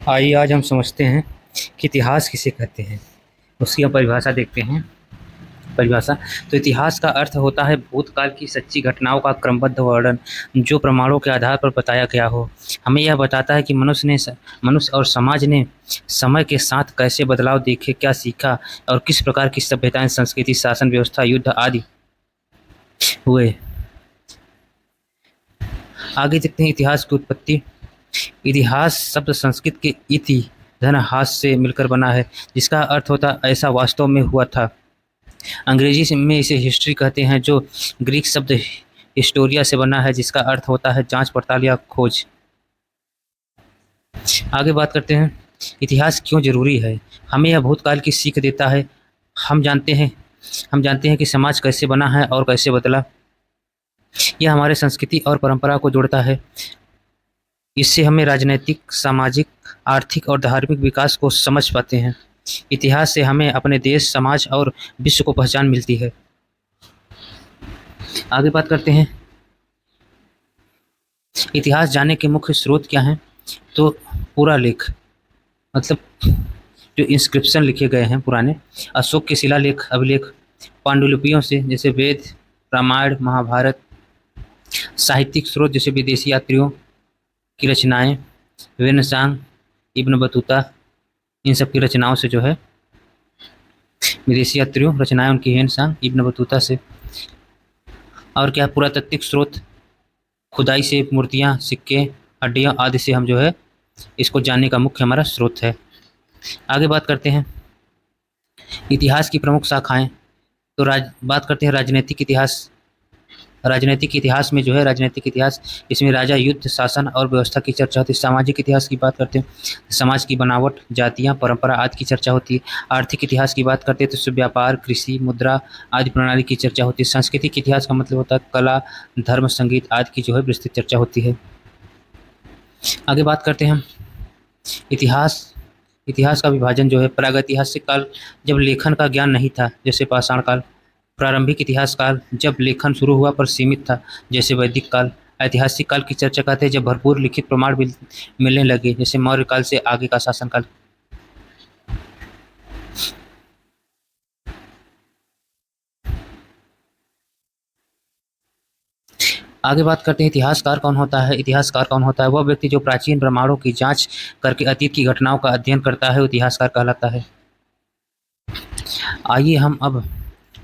आइए आज हम समझते हैं कि इतिहास किसे कहते हैं। उसकी हम परिभाषा देखते हैं। परिभाषा। तो इतिहास का अर्थ होता है भूतकाल की सच्ची घटनाओं का क्रमबद्ध वर्णन जो प्रमाणों के आधार पर बताया गया हो। हमें यह बताता है कि मनुष्य और समाज ने समय के साथ कैसे बदलाव देखे, क्या सीखा और किस प्रकार की सभ्यताएं, संस्कृति, शासन व्यवस्था, युद्ध आदि हुए। आगे देखते हैं इतिहास की उत्पत्ति। इतिहास शब्द संस्कृत के इति धन हास से मिलकर बना है, जिसका अर्थ होता है ऐसा वास्तव में हुआ था। अंग्रेजी में इसे हिस्ट्री कहते हैं, जो ग्रीक शब्द हिस्टोरिया से बना है, जिसका अर्थ होता है जांच पड़ताल या खोज। आगे बात करते हैं इतिहास क्यों जरूरी है। हमें यह भूतकाल की सीख देता है। हम जानते हैं हम जानते हैं कि समाज कैसे बना है और कैसे बदला। यह हमारे संस्कृति और परंपरा को जोड़ता है। इससे हमें राजनैतिक, सामाजिक, आर्थिक और धार्मिक विकास को समझ पाते हैं। इतिहास से हमें अपने देश, समाज और विश्व को पहचान मिलती है। आगे बात करते हैं इतिहास जानने के मुख्य स्रोत क्या हैं। तो पूरा लेख, मतलब जो इंस्क्रिप्शन लिखे गए हैं पुराने, अशोक के शिलालेख, अभिलेख, पांडुलिपियों से जैसे वेद, रामायण, महाभारत, साहित्यिक स्रोत जैसे विदेशी यात्रियों की रचनाएं, वेनसांग, इब्न बतूता, इन सब की रचनाओं से जो है, विदेशी यात्रियों रचनाएं उनकी वेनसांग, इब्न बतूता से। और क्या पुरातात्विक स्रोत, खुदाई से मूर्तियां, सिक्के, हड्डियां आदि से हम जो है इसको जानने का मुख्य हमारा स्रोत है। आगे बात करते हैं इतिहास की प्रमुख शाखाएं। तो बात करते हैं राजनीतिक इतिहास। राजनीतिक इतिहास में जो है राजनीतिक इतिहास, इसमें राजा, युद्ध, शासन और व्यवस्था की चर्चा होती है। सामाजिक इतिहास की बात करते हैं, समाज की बनावट, जातियां, परंपरा आदि की चर्चा होती है। आर्थिक इतिहास की बात करते हैं तो इसमें व्यापार, कृषि, मुद्रा आदि प्रणाली की चर्चा होती है। सांस्कृतिक इतिहास का मतलब होता है कला, धर्म, संगीत आदि की जो है विस्तृत चर्चा होती है। आगे बात करते हैं हम इतिहास इतिहास का विभाजन जो है प्रागैतिहासिक काल, जब लेखन का ज्ञान नहीं था, जैसे पाषाण काल। प्रारंभिक इतिहास काल, जब लेखन शुरू हुआ पर सीमित था, जैसे वैदिक काल। ऐतिहासिक काल की चर्चा करते हैं जब भरपूर लिखित प्रमाण मिलने लगे, जैसे मौर्य काल से आगे का शासन काल। आगे बात करते हैं इतिहासकार कौन होता है। इतिहासकार कौन होता है? वह व्यक्ति जो प्राचीन प्रमाणों की जांच करके अतीत की घटनाओं का अध्ययन करता है, वो इतिहासकार कहलाता है। आइए हम अब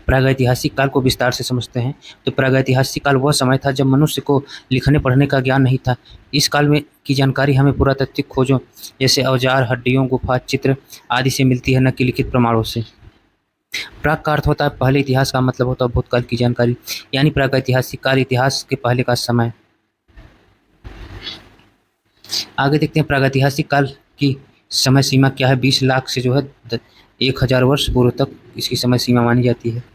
प्रागैतिहासिक काल को विस्तार से समझते हैं। तो प्रागैतिहासिक काल वह समय था जब मनुष्य को लिखने पढ़ने का ज्ञान नहीं था। इस काल में की जानकारी हमें पुरातात्विक खोजों जैसे औजार, हड्डियों, गुफा, चित्र आदि से मिलती है, न कि लिखित प्रमाणों से। प्राग का अर्थ होता है पहले, इतिहास का मतलब होता है भूतकाल की जानकारी, यानी प्रागैतिहासिक काल इतिहास के पहले का समय। आगे देखते हैं प्रागैतिहासिक काल की समय सीमा क्या है। 20 लाख से जो है 1000 वर्ष पूर्व तक इसकी समय सीमा मानी जाती है।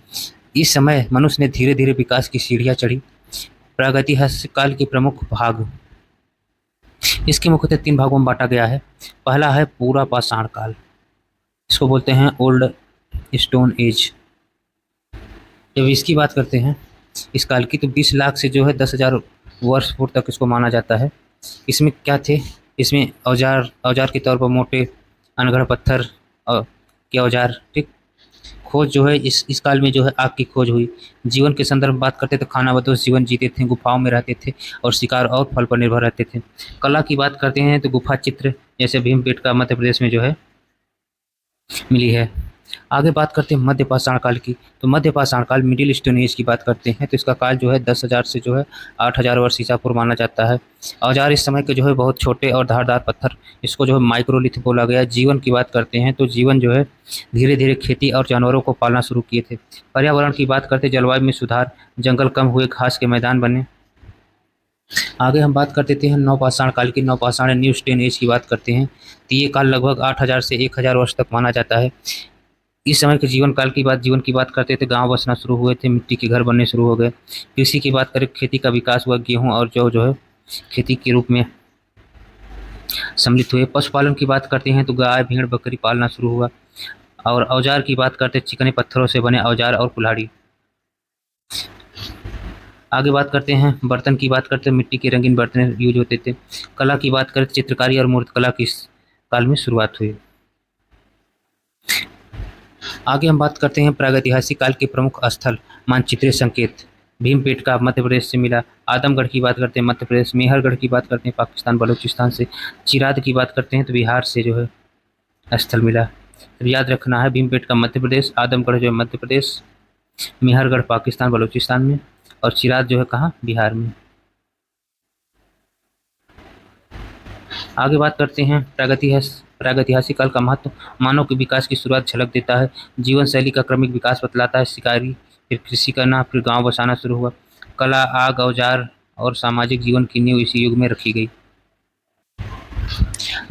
इस समय मनुष्य ने धीरे धीरे विकास की सीढ़ियां चढ़ी। प्रागैतिहासिक काल के प्रमुख भाग, इसके मुख्यतः 3 भागों में बांटा गया है। पहला है पूरा पाषाण काल, इसको बोलते हैं ओल्ड स्टोन एज। जब इसकी बात करते हैं इस काल की, तो 20 लाख से जो है 10,000 वर्ष पूर्व तक इसको माना जाता है। इसमें क्या थे? इसमें औजार औजार के तौर पर मोटे अनगढ़ पत्थर और के औजार, ठीक। खोज जो है इस काल में जो है आग की खोज हुई। जीवन के संदर्भ में बात करते तो खाना बदोश जीवन जीते थे, गुफाओं में रहते थे और शिकार और फल पर निर्भर रहते थे। कला की बात करते हैं तो गुफा चित्र जैसे भीमबेटका मध्य प्रदेश में जो है मिली है। आगे बात करते हैं मध्य पाषाण काल की। तो मध्य पाषाण काल, मिडिल स्टोन एज की बात करते हैं तो इसका काल जो है 10,000 से जो है 8,000 वर्ष ईसा पूर्व माना जाता है। औजार इस समय के जो है बहुत छोटे और धारदार पत्थर, इसको जो है माइक्रोलिथ बोला गया। जीवन की बात करते हैं तो जीवन जो है धीरे धीरे खेती और जानवरों को पालना शुरू किए थे। पर्यावरण की बात करते जलवायु में सुधार, जंगल कम हुए, घास के मैदान बने। आगे हम बात करते थे नवपाषाण काल की। नवपाषाण न्यू स्टोन एज की बात करते हैं तो ये काल लगभग 8,000 से 1,000 वर्ष तक माना जाता है। इस समय के जीवन की बात करते थे, गांव बसना शुरू हुए थे, मिट्टी के घर बनने शुरू हो गए। कृषि की बात करें, खेती का विकास हुआ, गेहूं और जौ जो है खेती के रूप में सम्मिलित हुए। पशुपालन की बात करते हैं तो गाय, भेड़, बकरी पालना शुरू हुआ। और औजार की बात करते चिकने पत्थरों से बने औजार और कुल्हाड़ी। आगे बात करते हैं बर्तन की बात करते हैं, मिट्टी के रंगीन बर्तन यूज होते थे। कला की बात करें चित्रकारी और मूर्तिकला की काल में शुरुआत हुई। आगे हम बात करते हैं प्रागैतिहासिक काल के प्रमुख स्थल मानचित्रीय संकेत। भीमबेटका मध्य प्रदेश से मिला। आदमगढ़ की बात करते हैं मध्य प्रदेश। मेहरगढ़ की बात करते हैं पाकिस्तान बलूचिस्तान से। चिराद की बात करते हैं तो बिहार से जो है स्थल मिला। तो याद रखना है भीमबेटका मध्य प्रदेश, आदमगढ़ जो है मध्य प्रदेश, मेहरगढ़ पाकिस्तान बलूचिस्तान में, और चिराद जो है कहाँ, बिहार में। आगे बात करते हैं प्रागैतिहासिक काल का महत्व। मानव के विकास की शुरुआत झलक देता है। जीवन शैली का क्रमिक विकास बतलाता है। शिकारी, फिर कृषि करना, फिर गांव बसाना शुरू हुआ। कला, आग, औजार और सामाजिक जीवन की नींव इसी युग में रखी गई।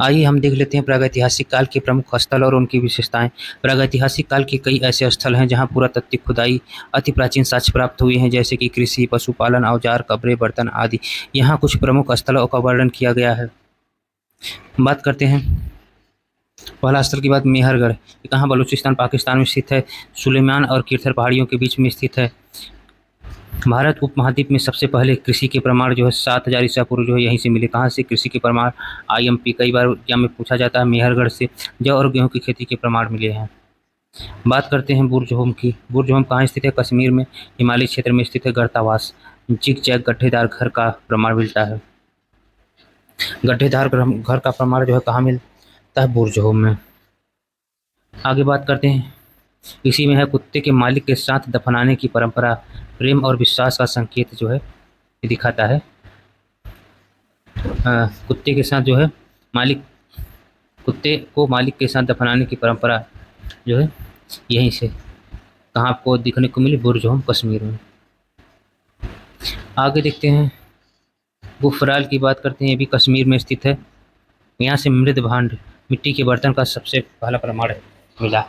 आइए हम देख लेते हैं प्रागैतिहासिक काल के प्रमुख स्थल और उनकी विशेषताएं। प्रागैतिहासिक काल के कई ऐसे स्थल हैं जहां पुरातात्विक खुदाई, अति प्राचीन साक्ष्य प्राप्त हुए हैं, जैसे कि कृषि, पशुपालन, औजार, कब्रें, बर्तन आदि। यहाँ कुछ प्रमुख स्थलों का वर्णन किया गया है। बात करते हैं पहला स्थल की बात, मेहरगढ़। ये कहाँ, बलूचिस्तान पाकिस्तान में स्थित है। सुलेमान और किरथर पहाड़ियों के बीच में स्थित है। भारत उपमहाद्वीप में सबसे पहले कृषि के प्रमाण जो है 7000 ईसा पूर्व जो है यहीं से मिले। कहाँ से? कृषि के प्रमाण। IMP कई बार एग्जाम में पूछा जाता है। मेहरगढ़ से जौ और गेहूं की खेती के प्रमाण मिले हैं। बात करते हैं बुर्ज की। बुर्ज कहाँ स्थित है? कश्मीर में, हिमालय क्षेत्र में स्थित है। गर्तावास, जिग जैग गड्ढेदार घर का प्रमाण मिलता है। गड्ढेदार घर का प्रमाण जो है कहाँ मिलता है? बुर्ज में। आगे बात करते हैं, इसी में है कुत्ते के मालिक के साथ दफनाने की परंपरा। प्रेम और विश्वास का संकेत जो है ये दिखाता है। कुत्ते के साथ जो है मालिक, कुत्ते को मालिक के साथ दफनाने की परंपरा जो है यहीं से कहाँ आपको दिखने को मिली? बुर्ज कश्मीर में। आगे देखते हैं, गुफराल की बात करते हैं। ये भी कश्मीर में स्थित है। यहाँ से मृद भांड, मिट्टी के बर्तन का सबसे पहला प्रमाण मिला।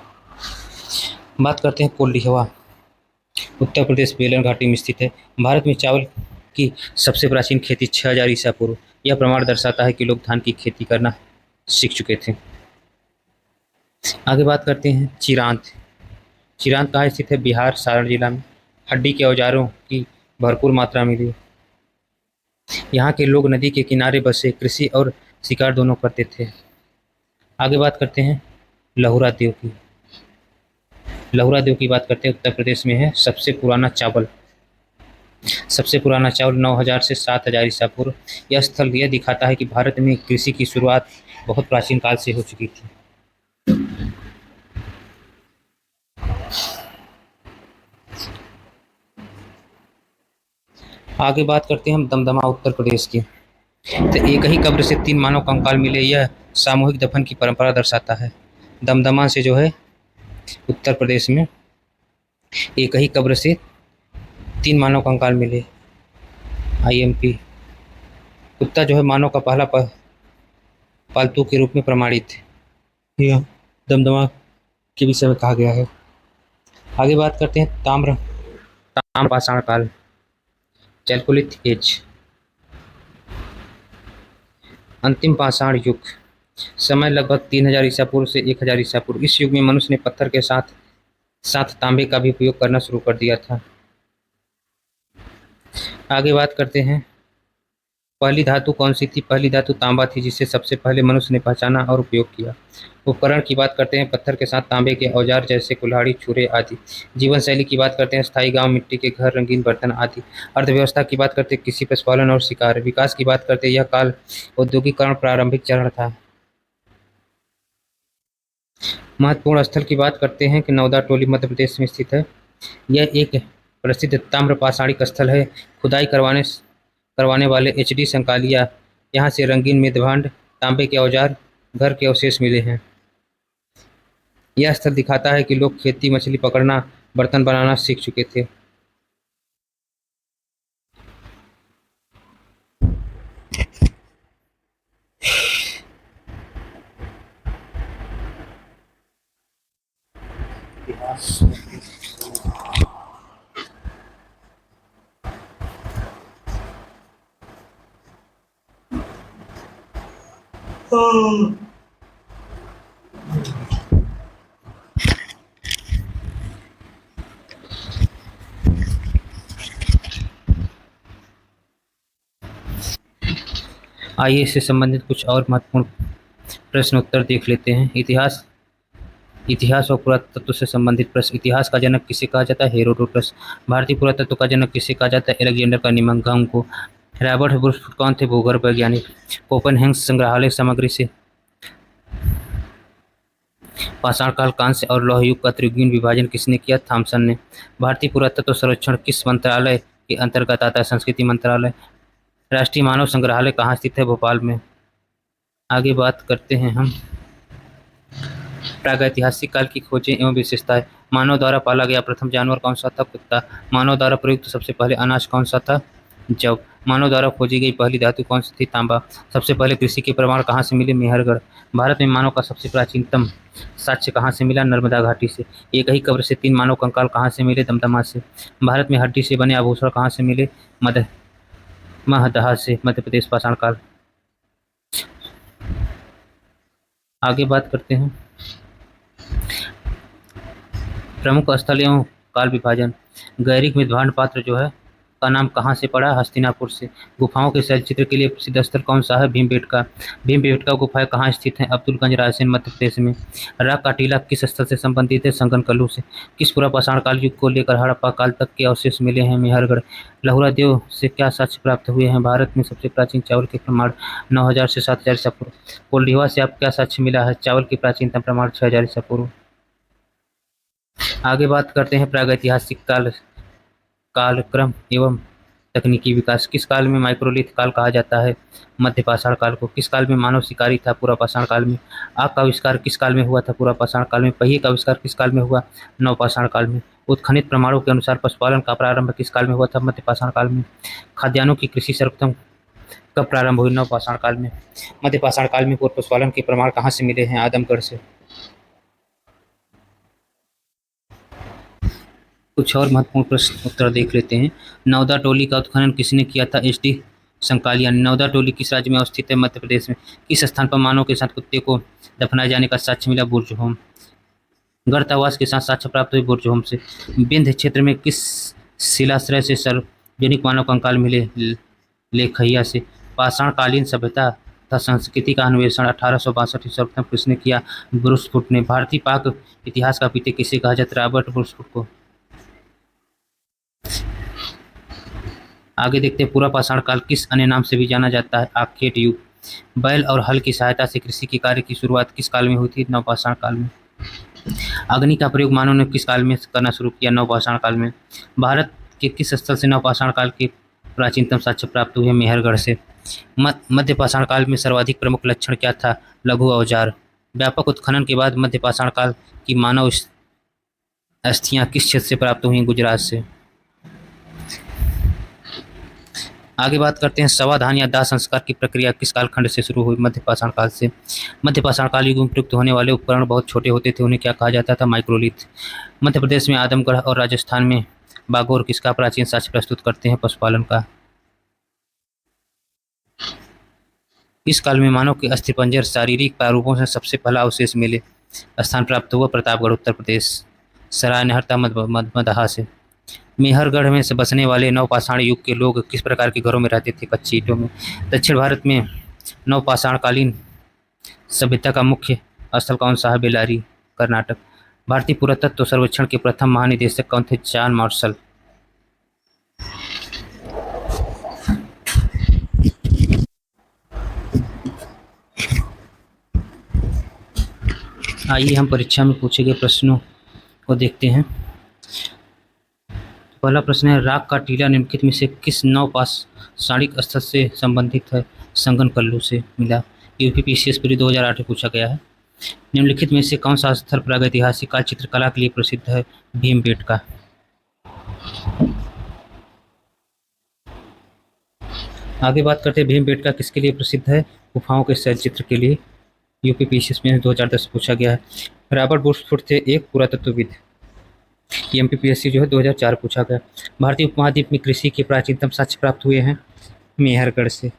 बात करते हैं कोल्डिहवा, उत्तर प्रदेश बेलन घाटी में स्थित है। भारत में चावल की सबसे प्राचीन खेती 6000 ईसा पूर्व। यह प्रमाण दर्शाता है कि लोग धान की खेती करना सीख चुके थे। आगे बात करते हैं चिरांत। चिरांत कहाँ स्थित है? बिहार, सारण जिला में। हड्डी के औजारों की भरपूर मात्रा मिली। यहाँ के लोग नदी के किनारे बसे कृषि और शिकार दोनों करते थे। आगे बात करते हैं लहुरा देव की। लहुरा देव की बात करते हैं, उत्तर प्रदेश में है। सबसे पुराना चावल 9000 से 7000 ईसा पूर्व। यह स्थल यह दिखाता है कि भारत में कृषि की शुरुआत बहुत प्राचीन काल से हो चुकी थी। आगे बात करते हैं हम दमदमा, उत्तर प्रदेश की। तो एक ही कब्र से 3 मानव कंकाल मिले। यह सामूहिक दफन की परंपरा दर्शाता है। दमदमा से जो है उत्तर प्रदेश में एक ही कब्र से 3 मानव कंकाल मिले। IMP, कुत्ता जो है मानव का पहला पालतू के रूप में प्रमाणित है। यह दमदमा के विषय में कहा गया है। आगे बात करते हैं ताम्र पाषाण काल, चैल्कोलिथ एज, अंतिम पाषाण युग। समय लगभग 3000 ईसा पूर्व से 1000 ईसा पूर्व। इस युग में मनुष्य ने पत्थर के साथ साथ तांबे का भी उपयोग करना शुरू कर दिया था। आगे बात करते हैं, पहली धातु कौन सी थी? पहली धातु तांबा थी, जिसे सबसे पहले मनुष्य ने पहचाना और उपयोग किया। उपकरण की बात करते हैं, पत्थर के साथ तांबे के औजार जैसे कुल्हाड़ी, छुरे आदि। जीवन शैली की बात करते हैं, स्थायी गांव, मिट्टी के घर, रंगीन बर्तन आदि। अर्थव्यवस्था की बात करते हैं, कृषि, पशुपालन और शिकार। विकास की बात करते हैं, यह काल औद्योगिकरण प्रारंभिक चरण था। महत्वपूर्ण स्थल की बात करते हैं कि नौदा टोली मध्य प्रदेश में स्थित है। यह एक प्रसिद्ध ताम्र पाषाणिक स्थल है। खुदाई करवाने वाले HD संकालिया। यहाँ से रंगीन मृदभांड, तांबे के औजार, घर के अवशेष मिले हैं। यह स्थल दिखाता है कि लोग खेती, मछली पकड़ना, बर्तन बनाना सीख चुके थे। आइए इससे संबंधित कुछ और महत्वपूर्ण प्रश्न उत्तर देख लेते हैं। इतिहास इतिहास और पुरातत्व से संबंधित प्रश्न। इतिहास का जनक किसे कहा जाता है? हेरोडोटस। भारतीय पुरातत्व का जनक किसे कहा जाता है? अलेक्जेंडर का निमंगांग को। रॉबर्ट ब्रूस कौन थे? भूगर्भ वैज्ञानिक। कोपेनहेगन संग्रहालय सामग्री से पाषाण काल, कांस्य और लौह युग का त्रिगुण विभाजन किसने किया? थॉमसन ने। भारतीय पुरातत्व सर्वेक्षण किस मंत्रालय के अंतर्गत आता है? संस्कृति मंत्रालय। राष्ट्रीय मानव संग्रहालय कहाँ स्थित है? भोपाल में। आगे बात करते हैं हम प्रागैतिहासिक काल की खोजें एवं विशेषताएं। मानव द्वारा पाला गया प्रथम जानवर कौन सा था? कुत्ता। मानव द्वारा प्रयुक्त सबसे पहले अनाज कौन सा था? जव। मानव द्वारा खोजी गई पहली धातु कौन सी थी? तांबा। सबसे पहले कृषि के प्रमाण कहाँ से मिले? मेहरगढ़। भारत में मानव का सबसे प्राचीनतम साक्ष्य कहाँ से मिला? नर्मदा घाटी से। एक ही कब्र से 3 मानव कंकाल कहाँ से मिले? दमदमा से। भारत में हड्डी से बने आभूषण कहाँ से मिले? महदहा से। मध्य प्रदेश पाषाण काल। आगे बात करते हैं प्रमुख स्थल एवं काल विभाजन। गैरिक में भांड पात्र जो है का नाम कहाँ से पड़ा? हस्तिनापुर से। गुफाओं के शैलचित्र के लिए प्रसिद्ध स्थल कौन सा है? भीमबेटका। भीमबेटका गुफाएं कहाँ स्थित हैं? अब्दुलगंज, रायसेन, मध्य प्रदेश में। राग का टीला किस स्थल से संबंधित है? संगनकल्लू से। किस पुरापाषाण काल युग को लेकर हड़प्पा काल तक के अवशेष मिले हैं? मेहरगढ़। लहुरा देव से क्या साक्ष्य प्राप्त हुए हैं? भारत में सबसे प्राचीन चावल के प्रमाण 9000 से 7000 ईसा पूर्व। कोल्डिवा से आप क्या साक्ष्य मिला है? चावल के प्राचीनतम प्रमाण 6000 ईसा पूर्व। आगे बात करते हैं प्रागैतिहासिक कालक्रम एवं तकनीकी विकास। किस काल में माइक्रोलिथ काल कहा जाता है? मध्यपाषाण काल को। किस काल में मानव शिकारी था? पुरापाषाण काल में। आग का आविष्कार किस काल में हुआ था? पुरापाषाण काल में। पहिए का आविष्कार किस काल में हुआ? नवपाषाण काल में। उत्खनित प्रमाणों के अनुसार पशुपालन का प्रारंभ किस काल में हुआ था? मध्यपाषाण काल में। खाद्यान्नों की कृषि सर्वप्रथम कब प्रारंभ हुई? नवपाषाण काल में। मध्यपाषाण काल में पूर्व पशुपालन के प्रमाण कहाँ से मिले हैं? आदमगढ़ से। कुछ और महत्वपूर्ण प्रश्न उत्तर देख लेते हैं। नवदा टोली का उत्खनन किसने किया था? एच.डी. संकालिया ने। नवदा टोली किस राज्य में अवस्थित है? मध्य प्रदेश में। किस स्थान पर मानव के साथ कुत्ते को दफनाए जाने का साक्ष्य मिला? बुर्जहोम। गर्तावास के साथ साक्ष्य प्राप्त हुई? बुर्जहोम से। विंध्य क्षेत्र में किस शिलाश्रय से सार्वजनिक मानव कंकाल मिले? लेखैया से। पाषाणकालीन सभ्यता तथा संस्कृति का अन्वेषण 1862 ईस्वी सर्वप्रथम किसने किया? ब्रूसफुट ने। भारतीय पाक इतिहास का पिता किसे कहा जाता है? रॉबर्ट ब्रूसफुट को। आगे देखते हैं पूरा पाषाण काल किस अन्य नाम से भी जाना जाता है? आखेट युग। बैल और हल की सहायता से कृषि के कार्य की शुरुआत किस काल में हुई थी? नवपाषाण काल में। अग्नि का प्रयोग मानव ने किस काल में करना शुरू किया? नवपाषाण काल में। भारत के किस स्थल से नवपाषाण काल के प्राचीनतम साक्ष्य प्राप्त हुए? मेहरगढ़ से। मध्यपाषाण काल में सर्वाधिक प्रमुख लक्षण क्या था? लघु औजार। व्यापक उत्खनन के बाद मध्यपाषाण काल की मानव अस्थियां किस क्षेत्र से प्राप्त हुई? गुजरात से। आगे बात करते हैं शवाधान या दाह संस्कार की प्रक्रिया किस कालखंड से शुरू हुई? मध्यपाषाण काल से। मध्यपाषाण काल युग में प्रयुक्त होने वाले उपकरण बहुत छोटे होते थे, उन्हें क्या कहा जाता था? माइक्रोलिथ। मध्य प्रदेश में आदमगढ़ और राजस्थान में बागोर किसका प्राचीन साक्ष्य प्रस्तुत करते हैं? पशुपालन का। इस काल में मानव के अस्थिपंजर शारीरिक प्रारूपों से सबसे पहला अवशेष मिले स्थान प्राप्त हुआ? प्रतापगढ़, उत्तर प्रदेश। सराय नहरता मदहा से। मेहरगढ़ में से बसने वाले नवपाषाण युग के लोग किस प्रकार के घरों में रहते थे? कच्ची ईंटों में। दक्षिण भारत में नवपाषाणकालीन सभ्यता का मुख्य स्थल कौन सा है? बेलारी, कर्नाटक। भारतीय पुरातत्व सर्वेक्षण के प्रथम महानिदेशक कौन थे? John Marshall. आइए हम परीक्षा में पूछे गए प्रश्नों को देखते हैं। पहला प्रश्न है राग का टीला निम्नलिखित में से किस नवपाषाणिक स्थल से संबंधित है? संगनकल्लू से मिला। यूपीपीसीएस प्री 2008 में पूछा गया है। निम्नलिखित में से कौन सा स्थल प्रागैतिहासिक काल चित्रकला के लिए प्रसिद्ध है? भीमबेटका। आगे बात करते हैं भीमबेटका किसके लिए प्रसिद्ध है? गुफाओं के शैलचित्र के लिए। यूपीपीसीएस में 2010 पूछा गया है। रॉबर्ट ब्रूसफुट थे एक पुरातत्वविद। एमपीपीएससी जो है 2004 पूछा गया। भारतीय उपमहाद्वीप में कृषि के प्राचीनतम साक्ष्य प्राप्त हुए हैं? मेहरगढ़ से।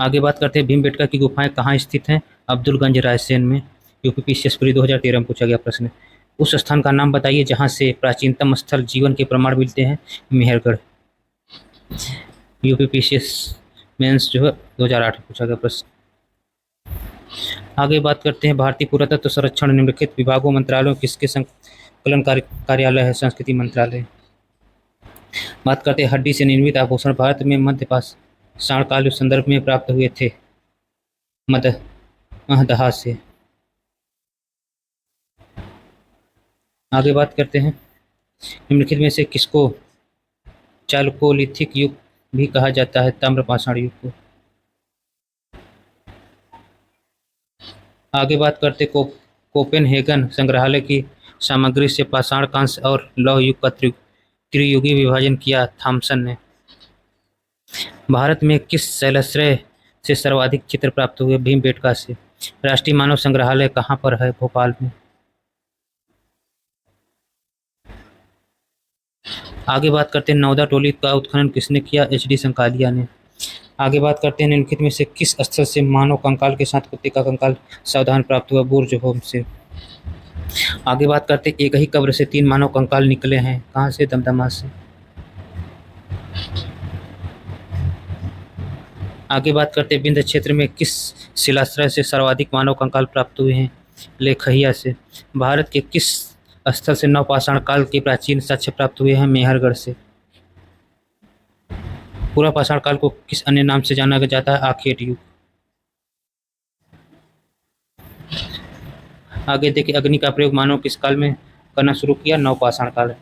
आगे बात करते हैं भीमबेटका की गुफाएं कहाँ स्थित हैं? अब्दुलगंज, रायसेन में। यूपीपीसीएस प्री 2013 में पूछा गया प्रश्न। उस स्थान का नाम बताइए जहां से प्राचीनतम स्थल जीवन के प्रमाण मिलते हैं? मेहरगढ़। यूपीपीसीएस मेंस जो है 2008 में पूछा गया प्रश्न। आगे बात करते हैं भारतीय पुरातत्व संरक्षण निम्नलिखित विभागों मंत्रालयों किसके संकलन कार्यालय है? संस्कृति मंत्रालय। बात करते हैं हड्डी से निर्मित आभूषण भारत में मध्य पाषाण काल संदर्भ में प्राप्त हुए थे? मगध से। आगे बात करते हैं निम्नलिखित में से किसको चालकोलिथिक युग भी कहा जाता है? ताम्रपाषाण युग को। आगे बात करते कोपेनहेगन संग्रहालय की सामग्री से पाषाण कांस्य और लौह युग का त्रियुगी विभाजन किया थॉमसन ने। भारत में किस शैलाश्रय से सर्वाधिक चित्र प्राप्त हुए? भीमबेटका से। राष्ट्रीय मानव संग्रहालय कहाँ पर है? भोपाल में। आगे बात करते हैं नौदा टोली का उत्खनन किसने किया? एच डी संकालिया ने। आगे बात करते हैं निम्नलिखित में से किस स्थल से मानव कंकाल के साथ कुत्ते का कंकाल सावधान प्राप्त हुआ? बुर्ज होम से। आगे बात करते हैं एक ही कब्र से 3 मानव कंकाल निकले हैं, कहाँ से? दमदमा से। आगे बात करते हैं विंध्य क्षेत्र में किस शिलाश्रय से सर्वाधिक मानव कंकाल प्राप्त हुए हैं? लेखहिया से। भारत के किस स्थल से नवपाषाण काल के प्राचीन साक्ष्य प्राप्त हुए हैं? मेहरगढ़ से। पूरा पाषाण काल को किस अन्य नाम से जाना जाता है? आखेट युग। आगे देखिए अग्नि का प्रयोग मानव किस काल में करना शुरू किया? नवपाषाण काल।